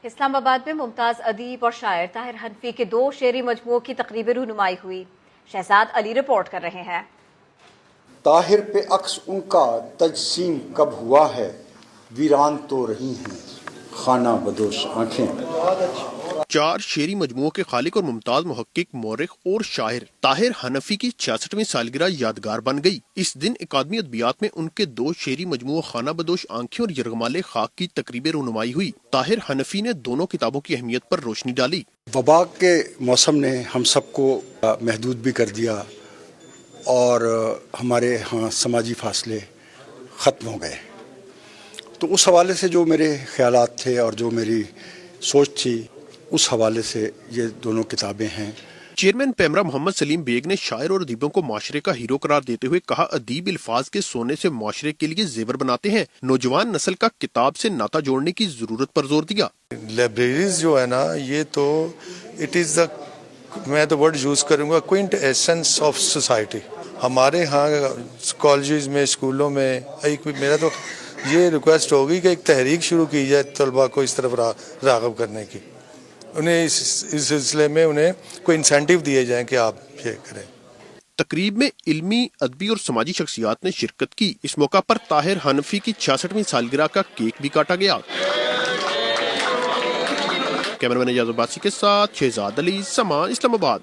اسلام آباد میں ممتاز ادیب اور شاعر طاہر حنفی کے 2 شعری مجموعوں کی تقریب رونمائی ہوئی۔ شہزاد علی رپورٹ کر رہے ہیں۔ طاہر پہ عکس ان کا تجسیم کب ہوا ہے، ویران تو رہی ہیں خانہ بدوش آنکھیں۔ 4 شعری مجموعوں کے خالق اور ممتاز محقق، مورخ اور شاعر طاہر حنفی کی 66ویں سالگرہ یادگار بن گئی۔ اس دن اکادمی ادبیات میں ان کے 2 شعری مجموعوں خانہ بدوش آنکھیں اور یرغمال خاک کی تقریب رونمائی ہوئی۔ طاہر حنفی نے دونوں کتابوں کی اہمیت پر روشنی ڈالی۔ وبا کے موسم نے ہم سب کو محدود بھی کر دیا اور ہمارے ہاں سماجی فاصلے ختم ہو گئے، تو اس حوالے سے جو میرے خیالات تھے اور جو میری سوچ تھی، اس حوالے سے یہ دونوں کتابیں ہیں۔ چیئرمین پیمرا محمد سلیم بیگ نے شاعر اور ادیبوں کو معاشرے کا ہیرو قرار دیتے ہوئے کہا، ادیب الفاظ کے سونے سے معاشرے کے لیے زیور بناتے ہیں۔ نوجوان نسل کا کتاب سے ناطہ جوڑنے کی ضرورت پر زور دیا۔ لائبریریز جو ہے نا، یہ تو اٹ از دا، میں تو ورڈ یوز کروں گا، کوئنٹ ایسنس آف سوسائٹی۔ ہمارے ہاں کالجز میں، اسکولوں میں میرا تو یہ ریکویسٹ ہوگی کہ ایک تحریک شروع کی جائے طلباء کو اس طرف راغب کرنے کی، انہیں اس سلسلے میں انہیں کوئی انسینٹیو دیے جائیں کہ آپ یہ کریں۔ تقریب میں علمی، ادبی اور سماجی شخصیات نے شرکت کی۔ اس موقع پر طاہر حنفی کی 66ویں سالگرہ کا کیک بھی کاٹا گیا۔ کیمرہ مین اعجاز عباسی کے ساتھ شہزاد علی، سما، اسلام آباد۔